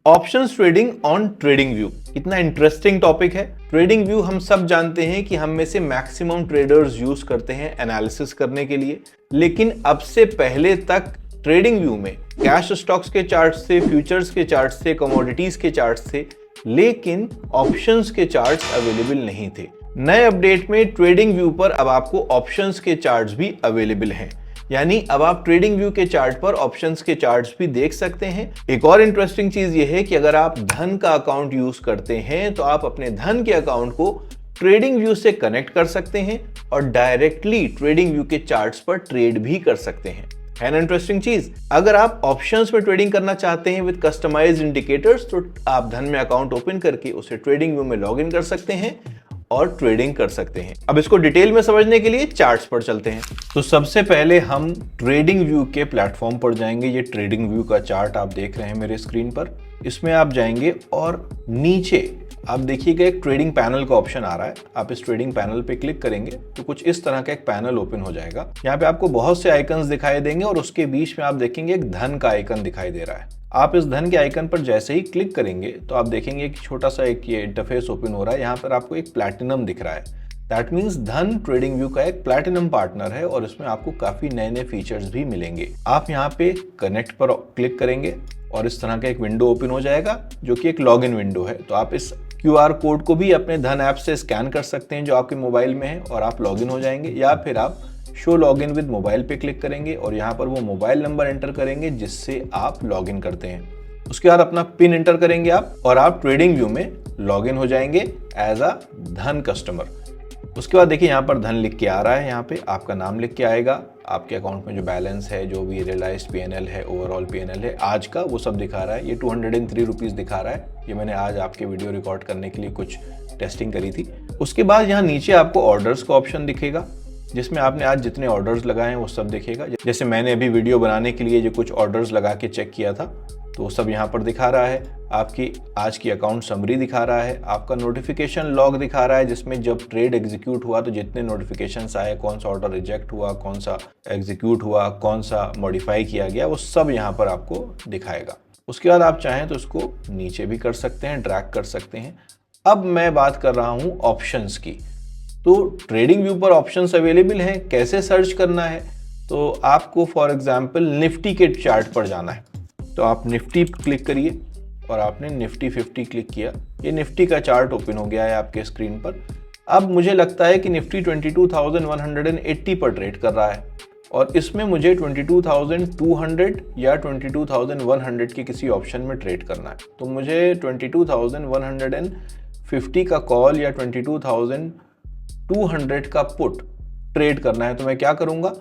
Options trading on trading view कितना interesting topic है। Trading view हम सब जानते हैं कि हम में से मैक्सिमम ट्रेडर्स यूज करते हैं एनालिसिस करने के लिए, लेकिन अब से पहले तक ट्रेडिंग व्यू में कैश स्टॉक्स के चार्ट से, फ्यूचर्स के चार्ट से, कमोडिटीज के चार्ट से, लेकिन ऑप्शंस के चार्ट्स अवेलेबल नहीं थे। नए अपडेट में ट्रेडिंग व्यू पर अब आपको ऑप्शंस के चार्ट्स भी अवेलेबल हैं, यानी अब आप ट्रेडिंग व्यू के चार्ट पर ऑप्शंस के चार्ट्स भी देख सकते हैं। एक और इंटरेस्टिंग चीज यह है कि अगर आप धन का अकाउंट यूज करते हैं तो आप अपने धन के अकाउंट को ट्रेडिंग व्यू से कनेक्ट कर सकते हैं और डायरेक्टली ट्रेडिंग व्यू के चार्ट्स पर ट्रेड भी कर सकते हैं। है ना इंटरेस्टिंग चीज। अगर आप ऑप्शंस में ट्रेडिंग करना चाहते हैं विद कस्टमाइज्ड इंडिकेटर्स तो आप धन में अकाउंट ओपन करके उसे ट्रेडिंग व्यू में लॉग इन कर सकते हैं और ट्रेडिंग कर सकते हैं। अब इसको डिटेल में समझने के लिए चार्ट्स पर चलते हैं। तो सबसे पहले हम ट्रेडिंग व्यू के प्लेटफॉर्म पर जाएंगे। ये ट्रेडिंग व्यू का चार्ट आप देख रहे हैं मेरे स्क्रीन पर। इसमें आप जाएंगे और नीचे आप देखिएगा एक ट्रेडिंग पैनल का ऑप्शन आ रहा है। आप इस ट्रेडिंग पैनल पे क्लिक करेंगे तो कुछ इस तरह का एक पैनल ओपन हो जाएगा। यहाँ पे आपको बहुत से आइकन्स दिखाई देंगे और उसके बीच में आप देखेंगे एक धन का आइकन दिखाई दे रहा है। आप इस धन के आइकन पर जैसे ही क्लिक करेंगे तो आप देखेंगे कि छोटा सा एक ये इंटरफेस ओपन हो रहा है। यहाँ पर आपको एक प्लैटिनम दिख रहा है। दैट मीन्स धन ट्रेडिंग व्यू का एक प्लैटिनम पार्टनर है और इसमें आपको काफी नए नए फीचर्स भी मिलेंगे। आप यहाँ पे कनेक्ट पर क्लिक करेंगे और इस तरह का एक विंडो ओपन हो जाएगा जो कि एक लॉग इन विंडो है। तो आप इस QR कोड को भी अपने धन ऐप से स्कैन कर सकते हैं जो आपके मोबाइल में है और आप लॉग इन हो जाएंगे, या फिर आप show log in with mobile पे क्लिक करेंगे और यहाँ पर वो मोबाइल नंबर एंटर करेंगे जिससे आप लॉग इन करते हैं। उसके बाद अपना पिन एंटर करेंगे आप और आप ट्रेडिंग व्यू में लॉग इन हो जाएंगे एज अ धन कस्टमर। उसके बाद देखिए यहाँ पर धन लिख के आ रहा है। यहाँ पे आपका नाम लिख के आएगा, आपके अकाउंट में जो बैलेंस है, जो भी रियलाइज्ड PNL है, ओवरऑल PNL है आज का, वो सब दिखा रहा है। ये 203 रुपीज़ दिखा रहा है। ये मैंने आज आपके वीडियो रिकॉर्ड करने के लिए कुछ टेस्टिंग करी थी। उसके बाद यहाँ नीचे आपको ऑर्डर्स का ऑप्शन दिखेगा जिसमें आपने आज जितने ऑर्डर्स लगाए हैं वो सब दिखेगा। जैसे मैंने अभी वीडियो बनाने के लिए जो कुछ ऑर्डर्स लगा के चेक किया था तो वो सब यहाँ पर दिखा रहा है। आपकी आज की अकाउंट समरी दिखा रहा है। आपका नोटिफिकेशन लॉग दिखा रहा है जिसमें जब ट्रेड एग्जीक्यूट हुआ तो जितने नोटिफिकेशंस आए, कौन सा ऑर्डर रिजेक्ट हुआ, कौन सा एग्जीक्यूट हुआ, कौन सा मॉडिफाई किया गया, वो सब यहाँ पर आपको दिखाएगा। उसके बाद आप चाहें तो इसको नीचे भी कर सकते हैं, ड्रैग कर सकते हैं। अब मैं बात कर रहा हूँ ऑप्शंस की। तो ट्रेडिंग व्यू पर ऑप्शंस अवेलेबल हैं। कैसे सर्च करना है? तो आपको फॉर एग्जांपल निफ्टी के चार्ट पर जाना है तो आप निफ्टी क्लिक करिए और आपने निफ्टी 50 क्लिक किया। ये निफ्टी का चार्ट ओपन हो गया है आपके स्क्रीन पर। अब मुझे लगता है कि निफ्टी 22,180 पर ट्रेड कर रहा है और इसमें मुझे 22,200 या 22,100 के किसी ऑप्शन में ट्रेड करना है। तो मुझे 22,150 का कॉल या 22,200 का पुट ट्रेड करना है। तो मैं क्या करूंगा,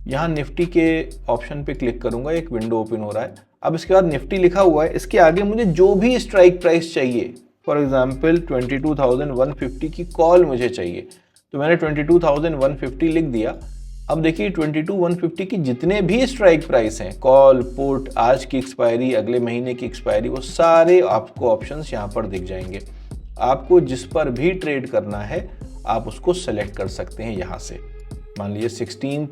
यहाँ निफ्टी के ऑप्शन पे क्लिक करूंगा। एक विंडो ओपन हो रहा है। अब इसके बाद निफ्टी लिखा हुआ है, इसके आगे मुझे जो भी स्ट्राइक प्राइस चाहिए, फॉर एग्जांपल 22,150 की कॉल मुझे चाहिए तो मैंने 22,150 लिख दिया। अब देखिए 22,150 की जितने भी स्ट्राइक प्राइस हैं, कॉल, पुट, आज की एक्सपायरी, अगले महीने की एक्सपायरी, वो सारे आपको ऑप्शंस यहाँ पर दिख जाएंगे। आपको जिस पर भी ट्रेड करना है आप उसको सेलेक्ट कर सकते हैं यहाँ से। मान लीजिए 16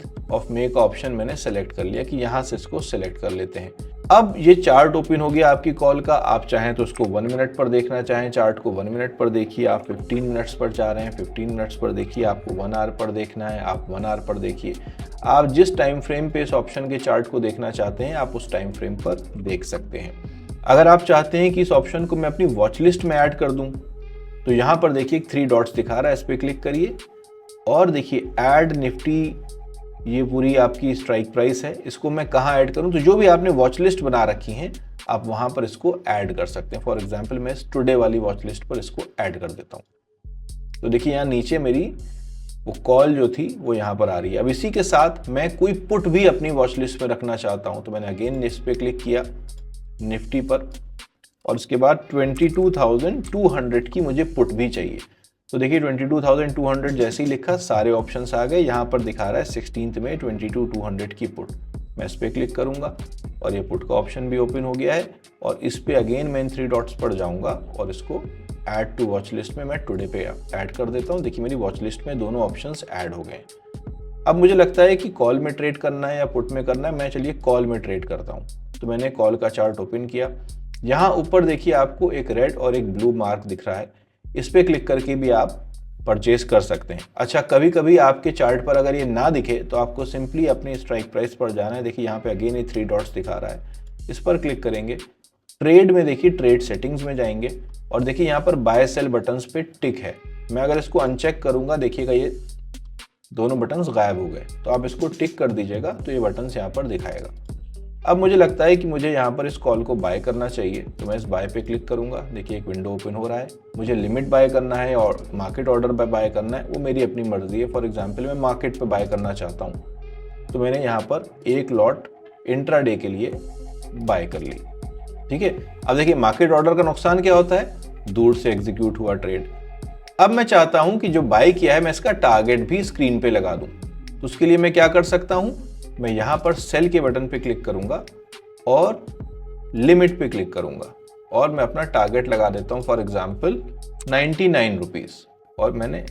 मई का ऑप्शन मैंने सेलेक्ट कर लिया कि यहाँ से इसको सेलेक्ट कर लेते हैं। अब ये चार्ट ओपन हो गया आपकी कॉल का। आप चाहें तो उसको 1 मिनट पर देखना चाहें चार्ट को 1 मिनट पर देखिए। आप 15 मिनट्स पर जा रहे हैं 15 मिनट्स पर देखिए। आपको 1 आवर पर देखना है आप 1 आवर पर देखिए। आप जिस टाइम फ्रेम पे इस ऑप्शन के चार्ट को देखना चाहते हैं आप उस टाइम फ्रेम पर देख सकते हैं। अगर आप चाहते हैं कि इस ऑप्शन को मैं अपनी वॉच लिस्ट में ऐड कर दूं तो यहाँ पर देखिए 3 डॉट्स दिखा रहा है, इस पर क्लिक करिए और देखिए ऐड निफ्टी। ये पूरी आपकी स्ट्राइक प्राइस है, इसको मैं कहाँ ऐड करूं? तो जो भी आपने वॉच लिस्ट बना रखी हैं आप वहां पर इसको ऐड कर सकते हैं। फॉर एग्जांपल मैं टुडे वाली वॉच लिस्ट पर इसको ऐड कर देता हूं। तो देखिए यहाँ नीचे मेरी वो कॉल जो थी वो यहाँ पर आ रही है। अब इसी के साथ मैं कोई पुट भी अपनी वॉच लिस्ट में रखना चाहता हूँ तो मैंने अगेन इस पे क्लिक किया निफ्टी पर और उसके बाद 22,200 की मुझे पुट भी चाहिए। तो देखिए 22,200 जैसे ही लिखा सारे ऑप्शंस आ गए। यहाँ पर दिखा रहा है 16 में 22,200 की पुट। मैं इस पर क्लिक करूंगा और ये पुट का ऑप्शन भी ओपन हो गया है और इस पे अगेन मैं इन 3 डॉट्स पर जाऊंगा और इसको ऐड टू वॉच लिस्ट में मैं टुडे पे ऐड कर देता हूँ। देखिए मेरी वॉच लिस्ट में दोनों ऑप्शंस ऐड हो गए। अब मुझे लगता है कि कॉल में ट्रेड करना है या पुट में करना है। मैं चलिए कॉल में ट्रेड करता हूँ। तो मैंने कॉल का चार्ट ओपन किया। यहाँ ऊपर देखिए आपको एक रेड और एक ब्लू मार्क दिख रहा है, इस पे क्लिक करके भी आप परचेज कर सकते हैं। अच्छा, कभी कभी आपके चार्ट पर अगर ये ना दिखे तो आपको सिंपली अपनी स्ट्राइक प्राइस पर जाना है। देखिए यहाँ पे अगेन ये 3 डॉट्स दिखा रहा है, इस पर क्लिक करेंगे। ट्रेड में देखिए ट्रेड सेटिंग्स में जाएंगे और देखिए यहाँ पर बाय सेल बटन्स पे टिक है। मैं अगर इसको अनचेक करूंगा, देखिएगा ये दोनों बटन्स गायब हो गए। तो आप इसको टिक कर दीजिएगा तो ये बटन्स यहाँ पर दिखाएगा। अब मुझे लगता है कि मुझे यहाँ पर इस कॉल को बाय करना चाहिए, तो मैं इस बाय पे क्लिक करूंगा। देखिए एक विंडो ओपन हो रहा है। मुझे लिमिट बाय करना है और मार्केट ऑर्डर पे बाय करना है, वो मेरी अपनी मर्जी है। फॉर एग्जांपल मैं मार्केट पे बाय करना चाहता हूँ, तो मैंने यहाँ पर एक लॉट इंट्राडे के लिए बाय कर ली। ठीक है, अब देखिए मार्केट ऑर्डर का नुकसान क्या होता है, दूर से एग्जीक्यूट हुआ ट्रेड। अब मैं चाहता हूं कि जो बाय किया है मैं इसका टारगेट भी स्क्रीन पे लगा दूं, तो उसके लिए मैं क्या कर सकता हूं, मैं यहां पर सेल के बटन पे क्लिक करूंगा और लिमिट पे क्लिक करूंगा और मैं अपना टारगेट लगा देता हूं, फॉर एग्जांपल 99 रुपीज, और मैंने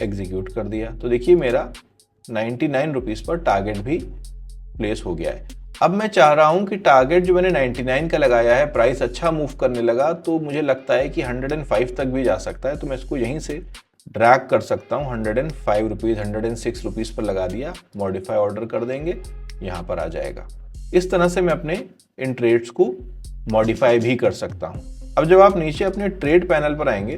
एग्जीक्यूट कर दिया। तो देखिए मेरा 99 रुपीज पर टारगेट भी प्लेस हो गया है। अब मैं चाह रहा हूं कि टारगेट जो मैंने 99 का लगाया है, प्राइस अच्छा मूव करने लगा तो मुझे लगता है कि 105 तक भी जा सकता है, तो मैं इसको यहीं से ड्रैग कर सकता हूं। 105 रुपीज, 106 रुपीज पर लगा दिया, मॉडिफाई ऑर्डर कर देंगे, यहां पर आ जाएगा। इस तरह से मैं अपने इन ट्रेड्स को मॉडिफाई भी कर सकता हूं। अब जब आप नीचे अपने ट्रेड पैनल पर आएंगे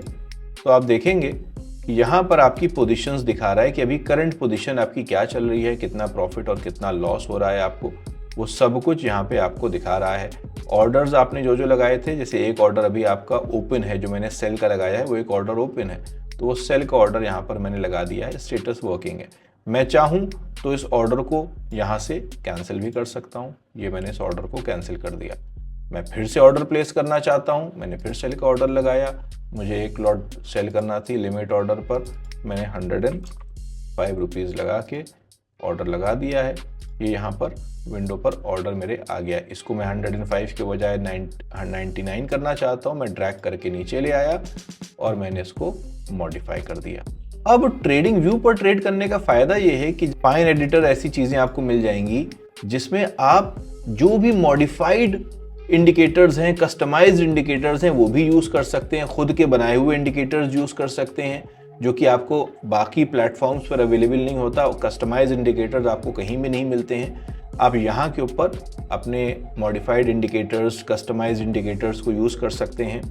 तो आप देखेंगे कि यहाँ पर आपकी पोजीशंस दिखा रहा है कि अभी करंट पोजीशन आपकी क्या चल रही है, कितना प्रॉफिट और कितना लॉस हो रहा है आपको, वो सब कुछ यहाँ पे आपको दिखा रहा है। ऑर्डर्स आपने जो जो लगाए थे, जैसे एक ऑर्डर अभी आपका ओपन है, जो मैंने सेल का लगाया है वो एक ऑर्डर ओपन है, तो वो सेल का ऑर्डर यहाँ पर मैंने लगा दिया है, स्टेटस वर्किंग है। मैं चाहूँ तो इस ऑर्डर को यहाँ से कैंसिल भी कर सकता हूँ। ये मैंने इस ऑर्डर को कैंसिल कर दिया। मैं फिर से ऑर्डर प्लेस करना चाहता हूँ, मैंने फिर सेल का ऑर्डर लगाया, मुझे एक लॉट सेल करना थी लिमिट ऑर्डर पर, मैंने 105 रुपीज़ लगा के ऑर्डर लगा दिया है। ये यहाँ पर विंडो पर ऑर्डर मेरे आ गया है। इसको मैं 105 के बजाय 99 करना चाहता हूँ, मैं ड्रैग करके नीचे ले आया और मैंने इसको मॉडिफाई कर दिया। अब ट्रेडिंग व्यू पर ट्रेड करने का फायदा ये है कि फाइन एडिटर ऐसी चीजें आपको मिल जाएंगी जिसमें आप जो भी मॉडिफाइड इंडिकेटर्स हैं, कस्टमाइज्ड इंडिकेटर्स हैं, वो भी यूज कर सकते हैं। खुद के बनाए हुए इंडिकेटर्स यूज कर सकते हैं जो कि आपको बाकी प्लेटफॉर्म्स पर अवेलेबल नहीं होता। कस्टमाइज्ड इंडिकेटर्स आपको कहीं भी नहीं मिलते हैं। आप यहाँ के ऊपर अपने मॉडिफाइड इंडिकेटर्स, कस्टमाइज्ड इंडिकेटर्स को यूज कर सकते हैं,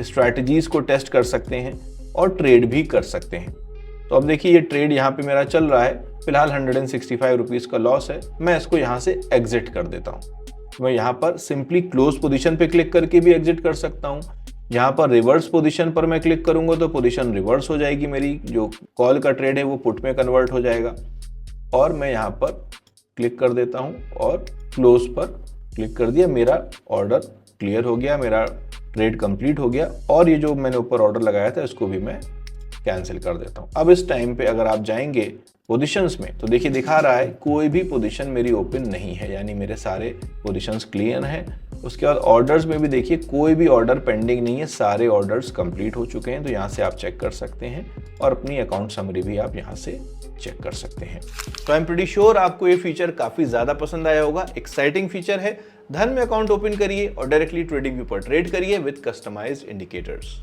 स्ट्रैटेजीज को टेस्ट कर सकते हैं और ट्रेड भी कर सकते हैं। तो अब देखिए ये ट्रेड यहाँ पे मेरा चल रहा है, फिलहाल 165 रुपीज़ का लॉस है। मैं इसको यहाँ से एग्जिट कर देता हूँ। मैं यहाँ पर सिंपली क्लोज पोजीशन पे क्लिक करके भी एग्जिट कर सकता हूँ। यहाँ पर रिवर्स पोजीशन पर मैं क्लिक करूंगा तो पोजीशन रिवर्स हो जाएगी, मेरी जो कॉल का ट्रेड है वो पुट में कन्वर्ट हो जाएगा। और मैं यहाँ पर क्लिक कर देता हूँ और क्लोज पर क्लिक कर दिया, मेरा ऑर्डर क्लियर हो गया, मेरा ट्रेड कंप्लीट हो गया। और ये जो मैंने ऊपर ऑर्डर लगाया था इसको भी मैं कैंसिल कर देता हूँ। अब इस टाइम पे अगर आप जाएंगे पोजीशंस में तो देखिए दिखा रहा है कोई भी पोजीशन मेरी ओपन नहीं है, यानी मेरे सारे पोजीशंस क्लियर हैं। उसके बाद ऑर्डर्स में भी देखिए कोई भी ऑर्डर पेंडिंग नहीं है, सारे ऑर्डर्स कंप्लीट हो चुके हैं। तो यहाँ से आप चेक कर सकते हैं और अपनी अकाउंट समरी भी आप यहाँ से चेक कर सकते हैं। तो आई एम प्रीटी श्योर आपको ये फीचर काफी ज्यादा पसंद आया होगा। एक्साइटिंग फीचर है। धन में अकाउंट ओपन करिए और डायरेक्टली ट्रेडिंग व्यू पर ट्रेड करिए विद कस्टमाइज्ड इंडिकेटर्स।